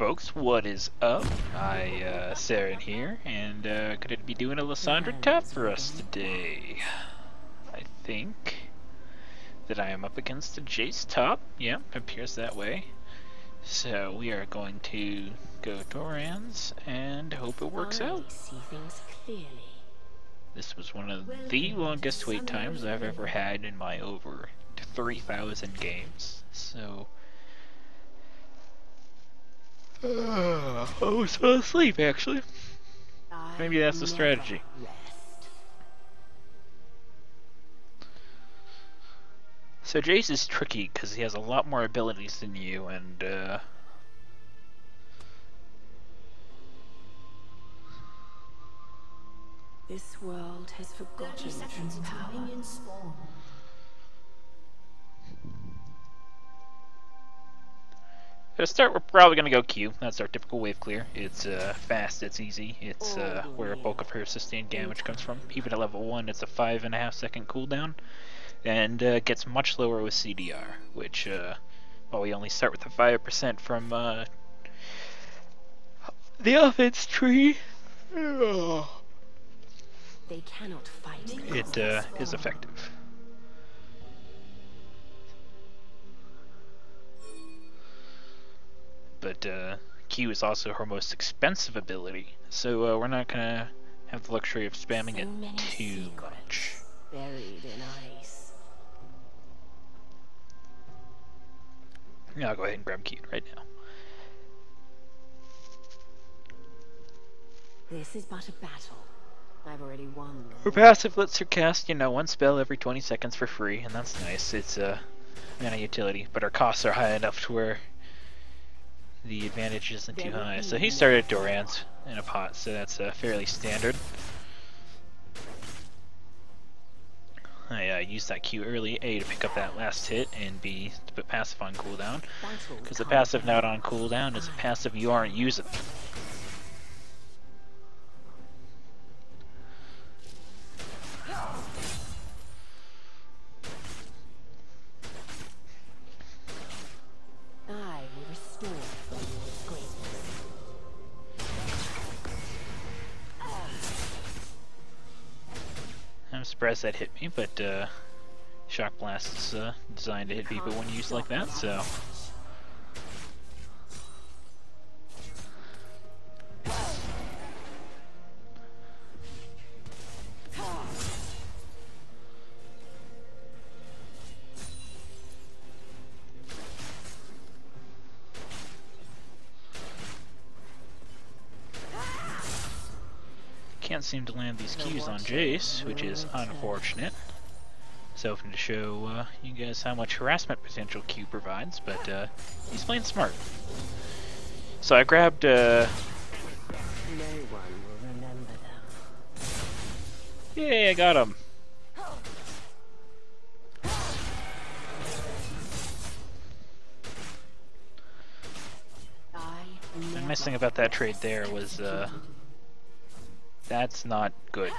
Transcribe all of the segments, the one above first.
folks, what is up? Saren here, and gonna be doing a Lissandra top for us today. I think that I am up against a Jace top. Yeah, appears that way. So we are going to go Doran's and hope it works out. This was one of the longest wait times I've ever had in my over 3,000 games. So I was fell asleep, actually. Maybe that's the strategy. So Jace is tricky because he has a lot more abilities than you, and this world has forgotten its power. To start, we're probably going to go Q. That's our typical wave clear. It's fast, it's easy, it's where a bulk of her sustained damage comes from. Even at level 1, it's a 5.5 second cooldown, and gets much lower with CDR, which, well, we only start with a 5% from the offense tree. They cannot fight. It is effective. But Q is also her most expensive ability, so we're not gonna have the luxury of spamming it too much. Buried in ice. Yeah, I'll go ahead and grab Q right now. This is but a battle. I've already won. Her passive lets her cast, you know, one spell every 20 seconds for free, and that's nice. It's a mana utility, but her costs are high enough to where the advantage isn't too high. So he started Doran's in a pot, so that's fairly standard. I used that Q early, A, to pick up that last hit, and B, to put passive on cooldown. Because the passive not on cooldown is a passive you aren't using. I'm surprised that hit me, but Shock Blast is designed to hit people when used like that, so. Can't seem to land these Qs on Jace, which is unfortunate. So hoping to show you guys how much harassment potential Q provides, but he's playing smart. So I grabbed No one will remember them. Yay, I got him. The nice thing about that trade there was that's not good.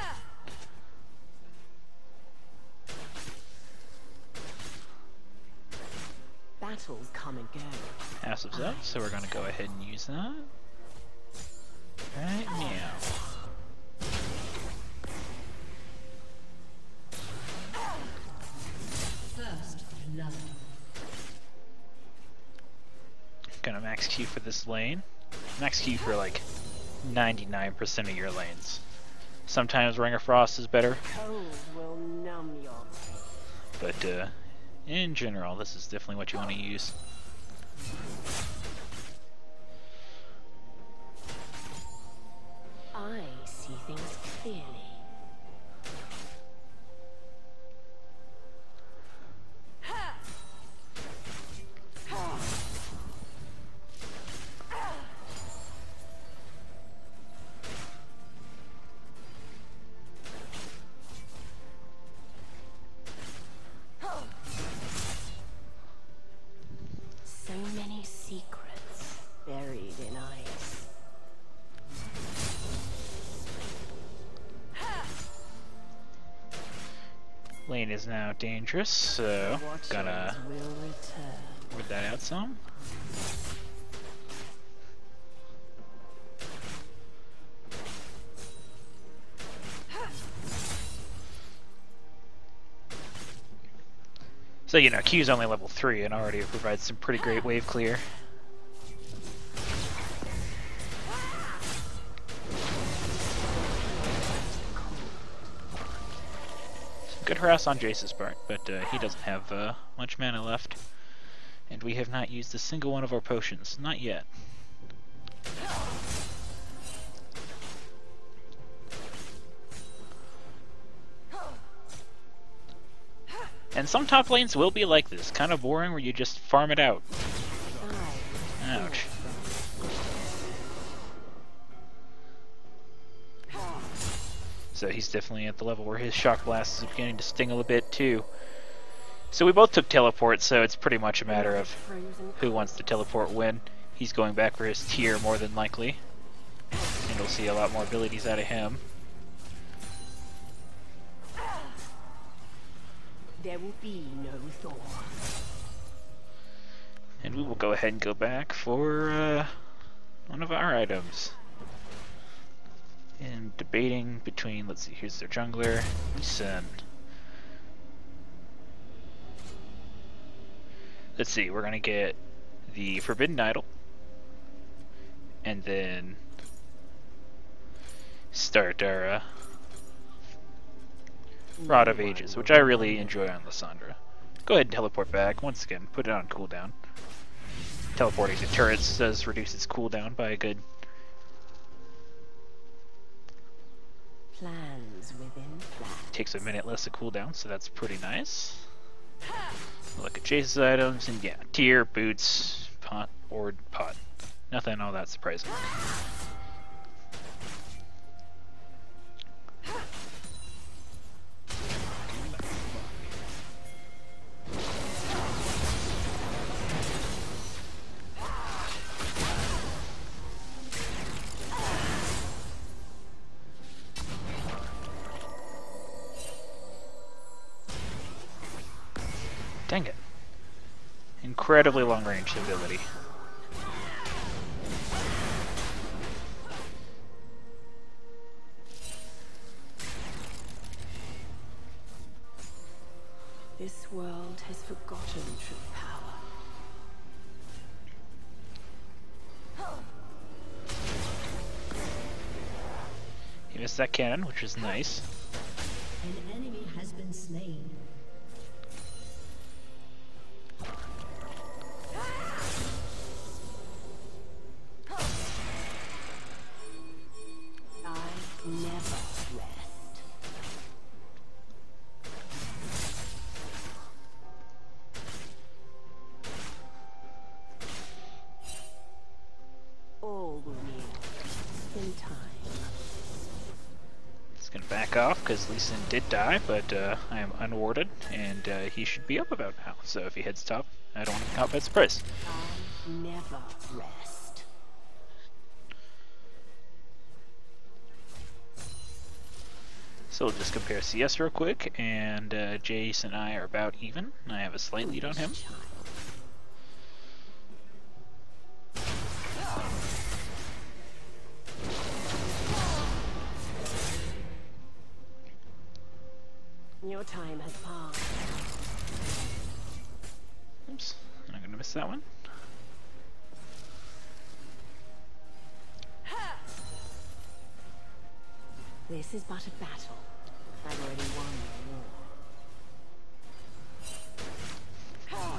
Battles come and go. Passive's up, so we're gonna go ahead and use that. Right now. First love. Gonna max Q for this lane. Max Q for like 99% of your lanes. Sometimes Ring of Frost is better, Cold will numb your pain. but in general, this is definitely what you want to use. I see things clearly. So many secrets buried in ice. Lane is now dangerous, so gonna word that out some. So, you know, Q's only level 3 and already provides some pretty great wave clear. Some good harass on Jace's part, but he doesn't have much mana left. And we have not used a single one of our potions. Not yet. And some top lanes will be like this, kind of boring where you just farm it out. Ouch. So he's definitely at the level where his shock blast is beginning to sting a little bit too. So we both took teleport, so it's pretty much a matter of who wants to teleport when. He's going back for his tier more than likely. And we'll see a lot more abilities out of him. There will be no Thor. And we will go ahead and go back for one of our items. And debating between, let's see, here's their jungler, Lissandra. Let's see, we're gonna get the Forbidden Idol, and then start our Rod of Ages, which I really enjoy on Lissandra. Go ahead and teleport back. Once again, put it on cooldown. Teleporting to turrets does reduce its cooldown by a good... Plans within plans. Takes a minute less to cooldown, so that's pretty nice. Look at Chase's items, and yeah, tier, boots, pot, or pot. Nothing all that surprising. Dang it. Incredibly long range ability. This world has forgotten true power. He missed that cannon, which is nice. An enemy has been slain. I never rest. All will need in time. It's gonna back off because Lee Sin did die, but I am unwarded, and he should be up about now. So if he heads top, I don't want to count by surprise. I never rest. So we'll just compare CS real quick, and Jace and I are about even. I have a slight lead on him. Your time has passed. Oops, I'm gonna miss that one. This is but a battle. I've already won the war.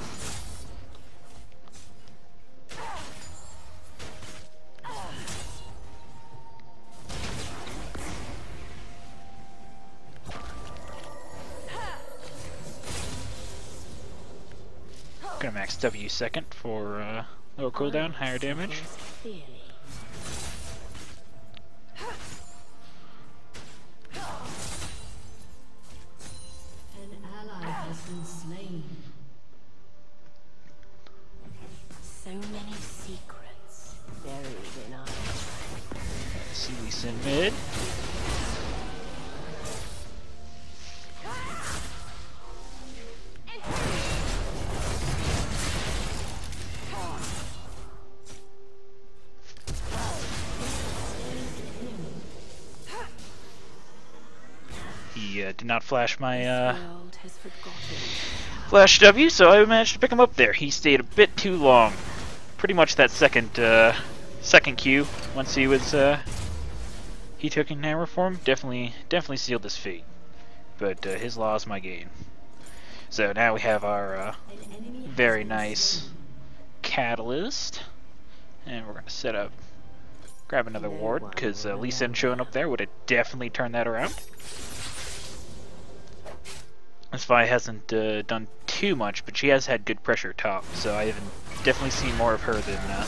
Gonna max W second for lower cooldown, higher damage. Clearly. An ally has been slain. So many secrets buried in us. See Lee Sin mid. He did not flash my World has forgotten. Flash W, so I managed to pick him up there. He stayed a bit too long. Pretty much that second Q, once he was he took in hammer form, definitely sealed his fate. But his law is my gain. So now we have our very nice catalyst, and we're gonna set up, grab another ward because Lissandra showing up there would have definitely turned that around. This Vi hasn't done too much, but she has had good pressure top, so I have definitely seen more of her than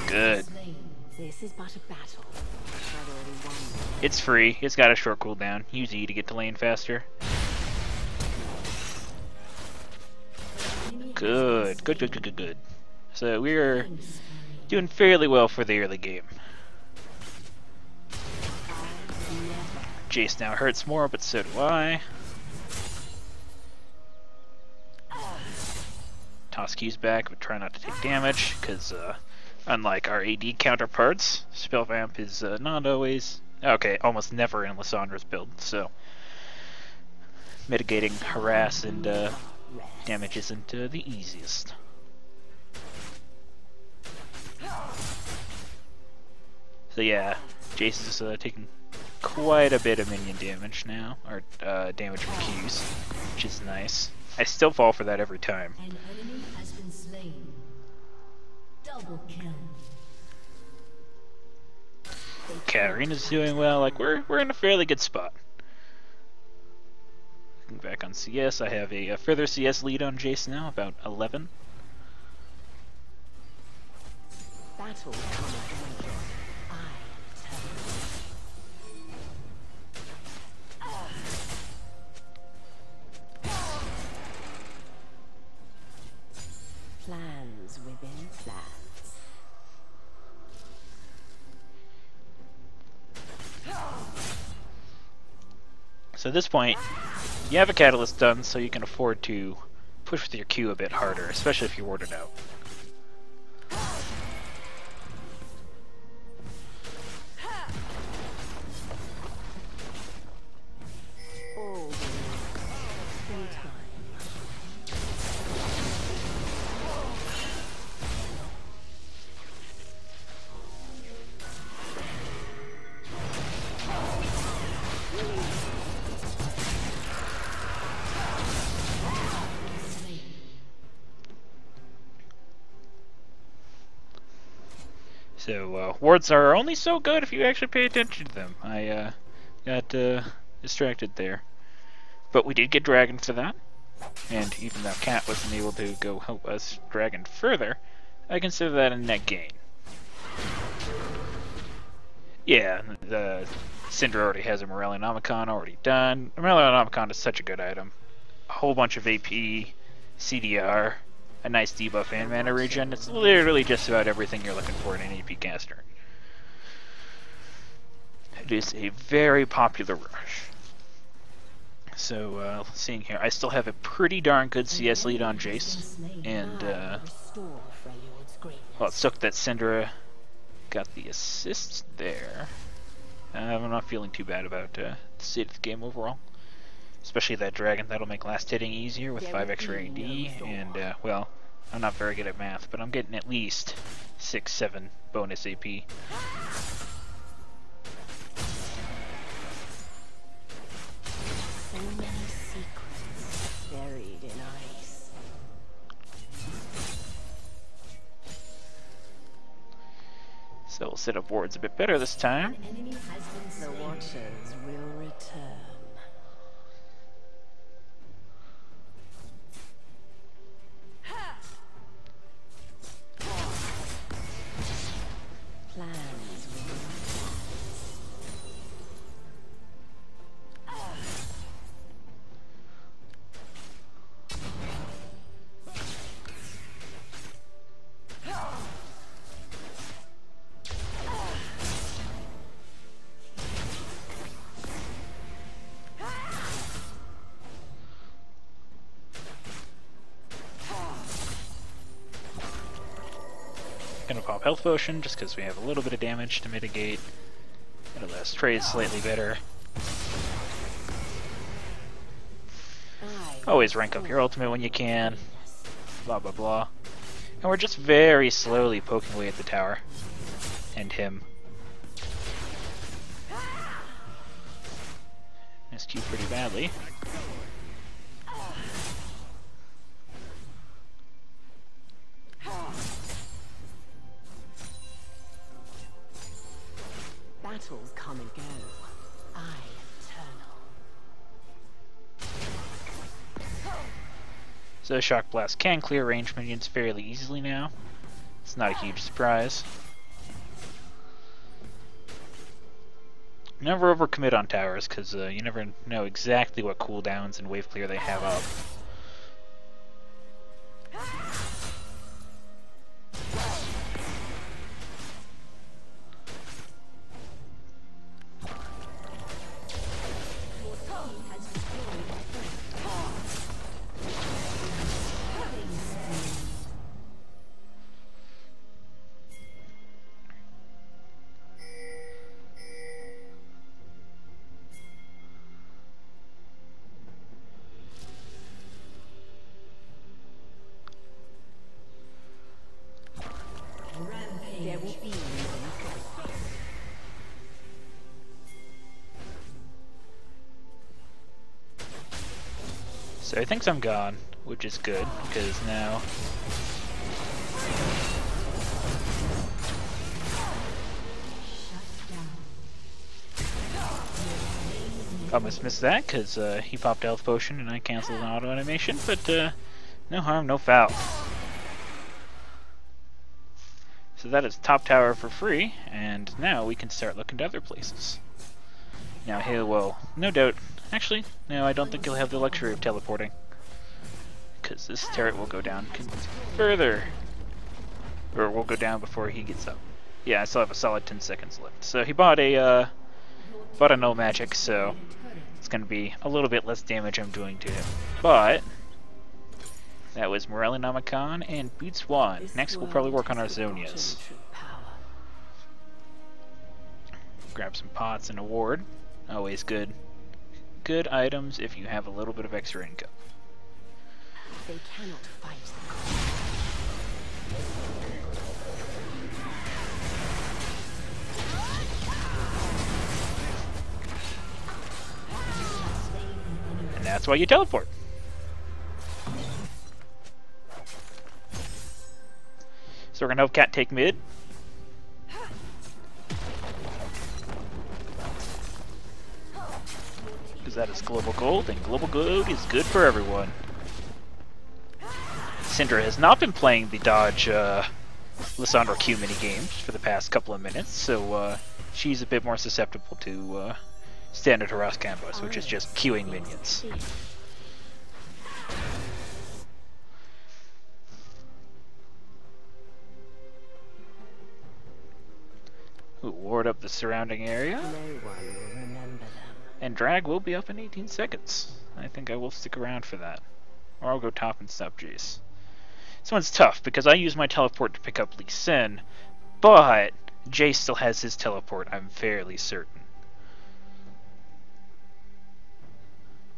good. This is but a battle. I've already won. It's free. It's got a short cooldown. Use E to get to lane faster. Good. So we're doing fairly well for the early game. Jace now hurts more, but so do I. Toss Q's back, but try not to take damage, because unlike our AD counterparts, Spell Vamp is not always, okay, almost never in Lissandra's build, so mitigating harass and damage isn't the easiest. So yeah, Jace is taking quite a bit of minion damage now, or damage from Qs, which is nice. I still fall for that every time. An enemy has been slain. Double kill. Katarina's doing well. Like we're in a fairly good spot. Looking back on CS, I have a further CS lead on Jace now, about 11. Battle cometh awaken. I tell plans within plans. So at this point, you have a catalyst done, so you can afford to push with your Q a bit harder, especially if you ward it out. All in time. So wards are only so good if you actually pay attention to them. I got distracted there. But we did get Dragon for that. And even though Cat wasn't able to go help us Dragon further, I consider that a net gain. Yeah, the Syndra already has a Morellonomicon already done. Morellonomicon is such a good item. A whole bunch of AP, CDR, a nice debuff and mana regen. It's literally just about everything you're looking for in an AP caster. It is a very popular rush. So, seeing here, I still have a pretty darn good CS lead on Jace. And, well, it took that Syndra got the assist there. I'm not feeling too bad about the state of the game overall. Especially that Dragon, that'll make last hitting easier with 5 extra AD, and, well, I'm not very good at math, but I'm getting at least 6-7 bonus AP. So many secrets buried in ice. So we'll set up wards a bit better this time. The Watchers will return. Plans within Gonna pop health potion just because we have a little bit of damage to mitigate. It'll let us trade slightly better. Always rank up your ultimate when you can. Blah blah blah. And we're just very slowly poking away at the tower. And him. Missed you pretty badly. Battles come and go. I am eternal. So Shock Blast can clear range minions fairly easily now. It's not a huge surprise. Never overcommit on towers, because you never know exactly what cooldowns and wave clear they have up. There will be So he thinks I'm gone, which is good, because now... Almost missed that, because he popped health potion and I canceled an auto animation, but no harm, no foul. So that is top tower for free, and now we can start looking to other places. Now he will, no doubt, actually, no, I don't think he'll have the luxury of teleporting. Because this turret will go down further. Or will go down before he gets up. Yeah, I still have a solid 10 seconds left. So he bought a no magic, so it's going to be a little bit less damage I'm doing to him. But that was Morelli Namakan and Boots 1. Next we'll probably work on our Zonias. Grab some pots and a ward. Always good. Good items if you have a little bit of extra income. They cannot fight the And that's why you teleport. So we're gonna help Cat take mid. Because that is global gold, and global gold is good for everyone. Lissandra has not been playing the dodge Lissandra Q mini games for the past couple of minutes, so she's a bit more susceptible to standard harass combos, which is just queuing minions. Ooh, ward up the surrounding area. no one will remember them. And drag will be up in 18 seconds. I think I will stick around for that. Or I'll go top and stop Jace. This one's tough, because I use my teleport to pick up Lee Sin, but Jace still has his teleport, I'm fairly certain.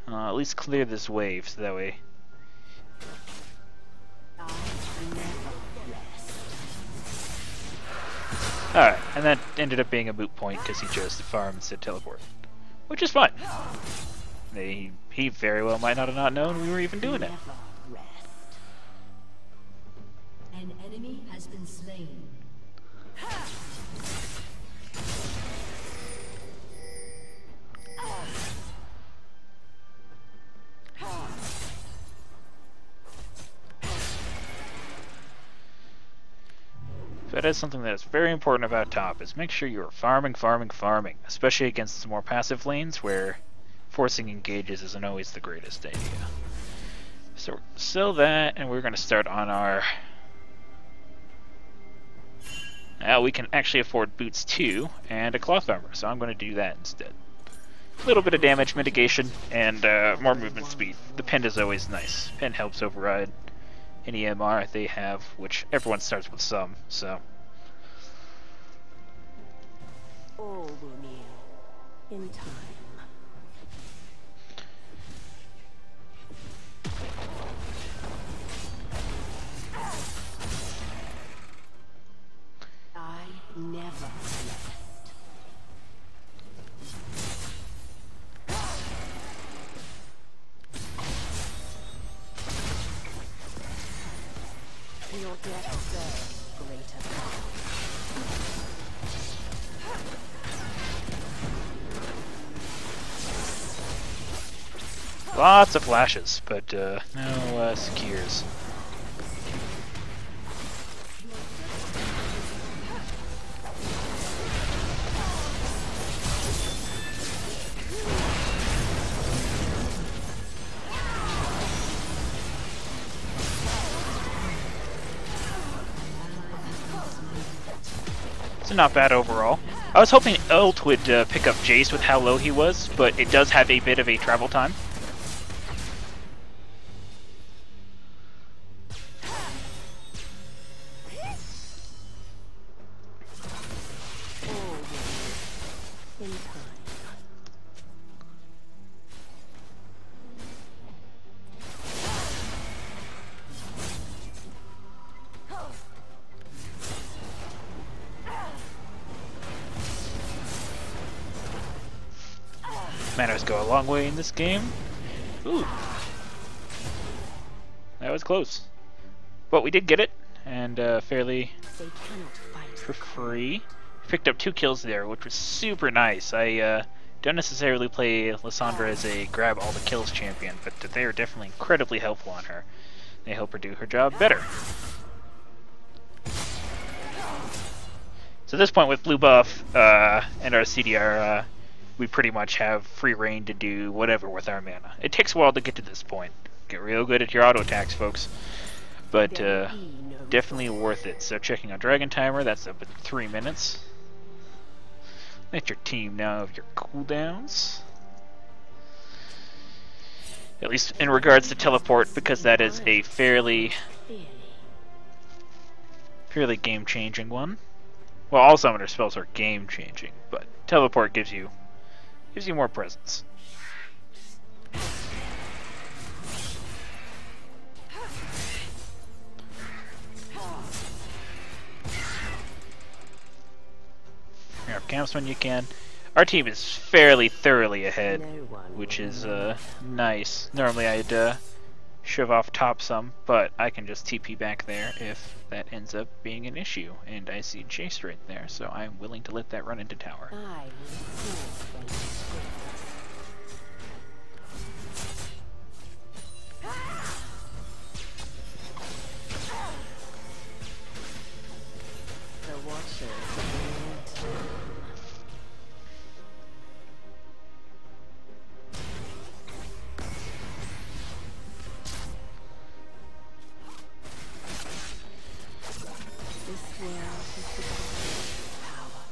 At least clear this wave, so that way... Alright, and that ended up being a moot point, because he chose to farm instead of teleport. Which is fine. He very well might not have not known we were even doing it. An enemy has been slain. That is something that is very important about top, is make sure you are farming, especially against some more passive lanes where forcing engages isn't always the greatest idea. So we're gonna sell that, and we're going to start on our... Now we can actually afford boots 2 and a cloth armor, so I'm going to do that instead. A little bit of damage mitigation and more movement speed. The pen is always nice. Pen helps override any MR they have, which everyone starts with some, so. All will kneel in time. never rest. Your death serves greater power. Lots of flashes, but no secures. So not bad overall. I was hoping ult would pick up Jace with how low he was, but it does have a bit of a travel time. In time. Manners go a long way in this game. Ooh. That was close. But we did get it, and fairly They cannot fight. for free. Picked up 2 kills there, which was super nice. I don't necessarily play Lissandra as a grab all the kills champion, but they are definitely incredibly helpful on her. They help her do her job better. So at this point with blue buff and our CDR, we pretty much have free reign to do whatever with our mana. It takes a while to get to this point. Get real good at your auto attacks, folks. But definitely worth it. So checking on Dragon Timer, that's up in 3 minutes. Let your team know of your cooldowns. At least in regards to teleport, because that is a fairly game-changing one. Well, all summoner spells are game-changing, but teleport gives you more presence. Grab camps when you can. Our team is fairly thoroughly ahead, which is nice. Normally I'd shove off top some, but I can just TP back there if that ends up being an issue. And I see Jace right there, so I'm willing to let that run into tower. I will see when you scream. The Watchers will return. This world is the power.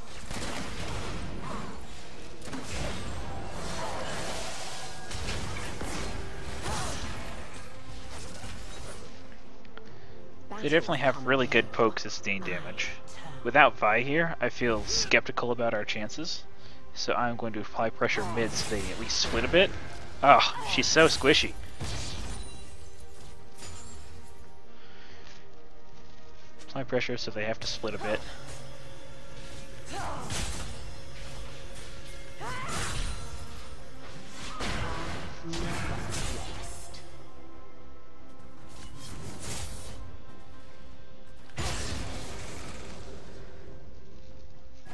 They definitely have really good poke sustain damage. Without Vi here, I feel skeptical about our chances, so I'm going to apply pressure mid so they at least split a bit. Oh, she's so squishy. Apply pressure so they have to split a bit.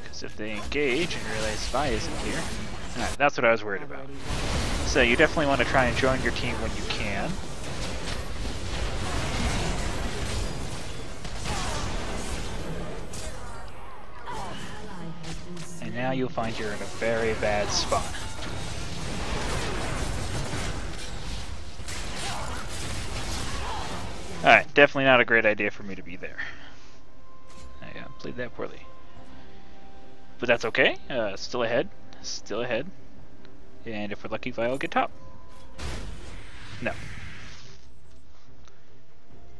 Because if they engage and realize Vi isn't here, alright, that's what I was worried about. So you definitely want to try and join your team when you can. And now you'll find you're in a very bad spot. Alright, definitely not a great idea for me to be there. I played that poorly. But that's okay. Still ahead. Still ahead. And if we're lucky, Vi will get top. No.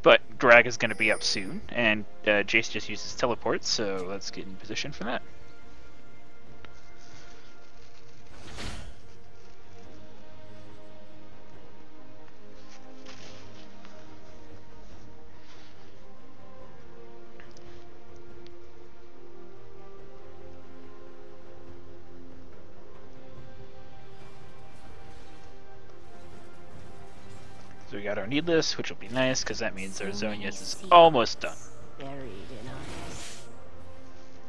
But Drag is going to be up soon, and Jace just uses teleport, so let's get in position for that. auto needless, which will be nice because that means our Zonias is almost done.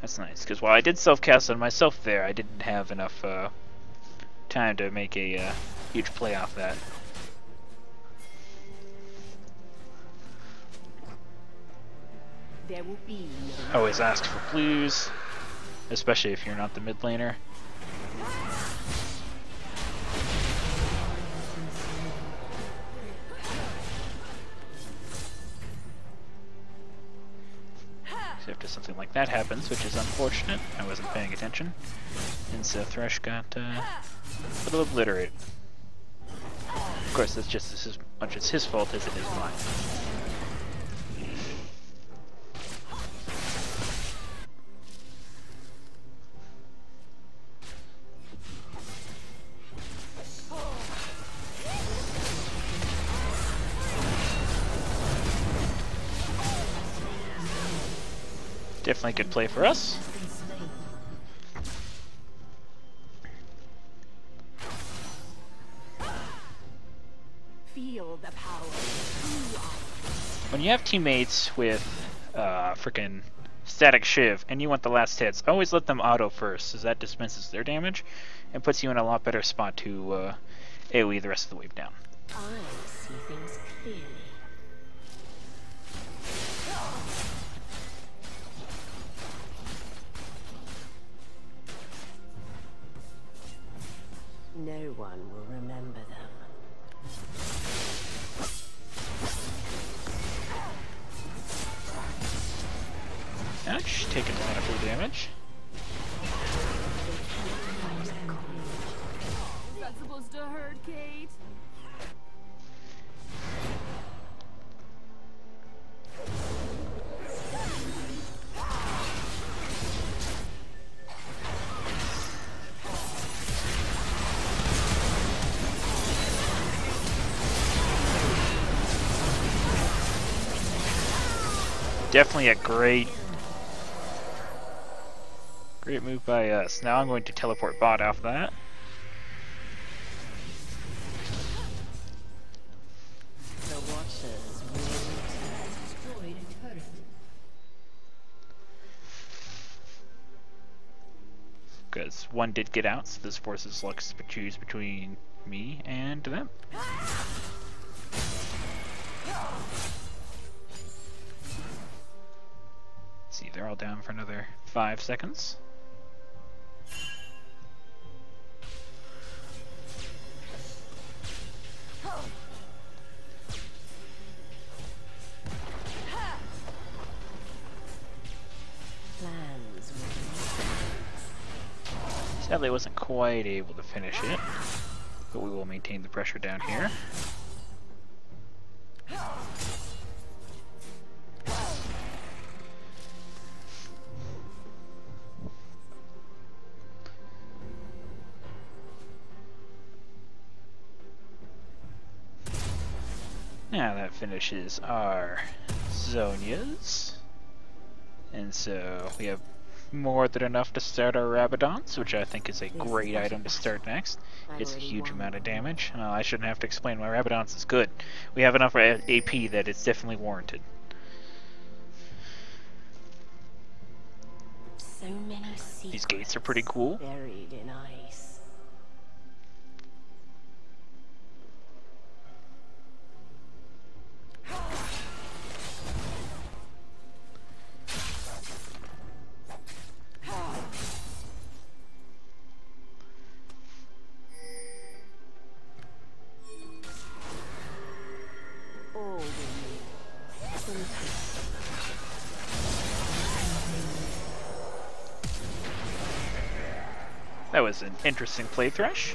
That's nice, because while I did self-cast on myself there, I didn't have enough time to make a huge play off that. There will be Always ask for blues, especially if you're not the mid laner. Except if something like that happens, which is unfortunate. I wasn't paying attention. And so Thresh got a little obliterated. Of course, that's just as much as his fault as it is mine. Definitely good play for us. feel the power. When you have teammates with frickin' static shiv and you want the last hits, always let them auto first, as that dispenses their damage and puts you in a lot better spot to AoE the rest of the wave down. I see things clearly. No one will remember them. Ouch, taking a lot of full damage. Is that supposed to hurt, Kate? Definitely a great move by us. Now I'm going to teleport bot off that. The Watchers will Destroyed a turret. Because one did get out, so this forces Lux to choose between me and them. See, they're all down for another 5 seconds. plans will Sadly, I wasn't quite able to finish it, but we will maintain the pressure down here. Now that finishes our Zonias. And so we have more than enough to start our Rabadons, which I think is a great item to start next. It's a huge amount of damage. I shouldn't have to explain why Rabadons is good. We have enough AP that it's definitely warranted. so many These gates are pretty cool. buried in ice. All we need. That was an interesting play, Thresh.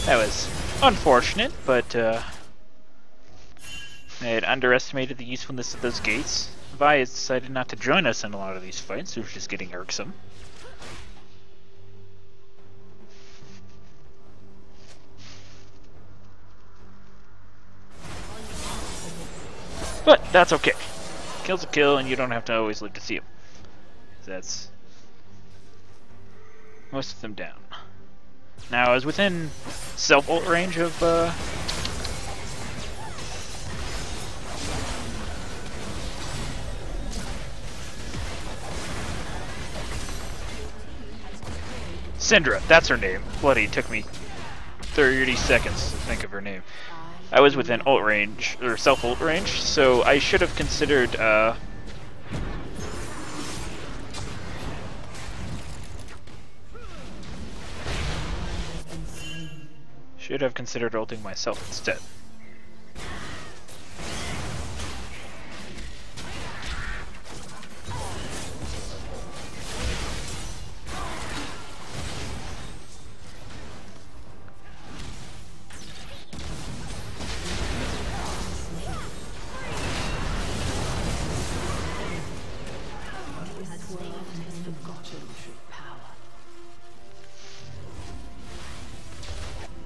That was unfortunate, but I had underestimated the usefulness of those gates. Vi has decided not to join us in a lot of these fights, which is getting irksome. But that's okay. Kill's a kill, and you don't have to always live to see him. that's most of them down. Now, I was within self-ult range of Lissandra, that's her name. Bloody, it took me 30 seconds to think of her name. I was within ult range, or self-ult range, so I should have considered, ulting myself instead.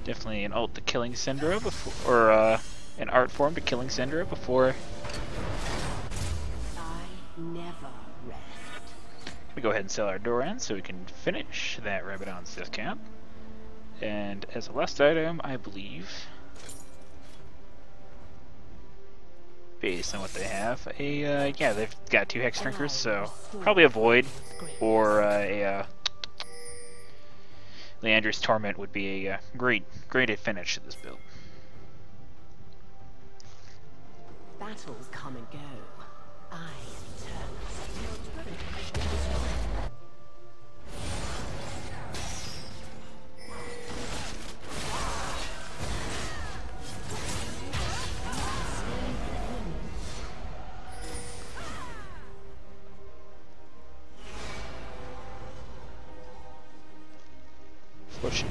Definitely an ult to killing Syndra before, or an art form to killing Syndra before. I never rest. We go ahead and sell our Doran so we can finish that Rabadon's discount. And as a last item, I believe, based on what they have, yeah, they've got 2 Hex Drinkers, so probably a Void or a Leandra's Torment would be a great finish to this build. Battles come and go. I am eternal.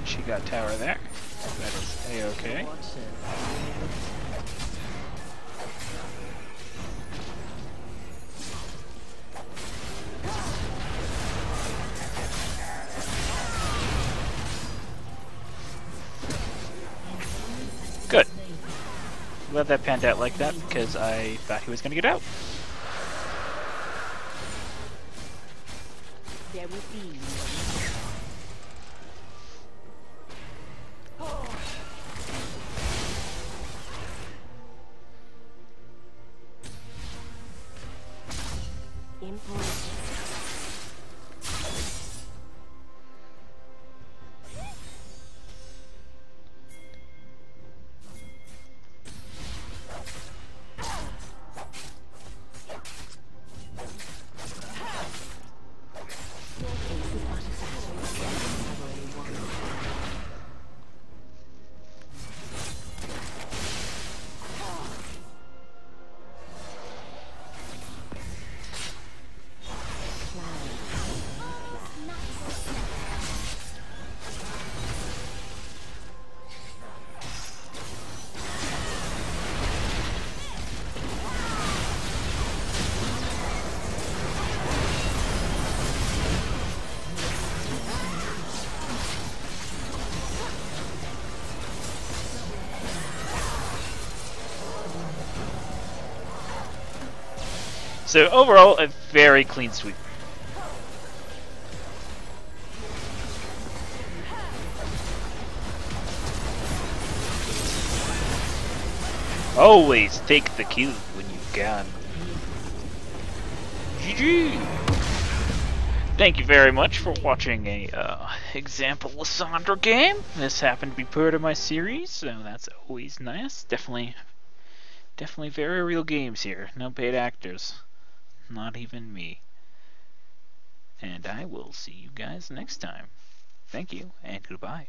She got tower there. That is A-okay. Good. Glad that panned out like that because I thought he was going to get out. There will be So overall, a very clean sweep. Always take the kill when you can. GG! Thank you very much for watching a example Lissandra game. This happened to be part of my series, so that's always nice. Definitely very real games here. No paid actors. Not even me. And I will see you guys next time. Thank you, and goodbye.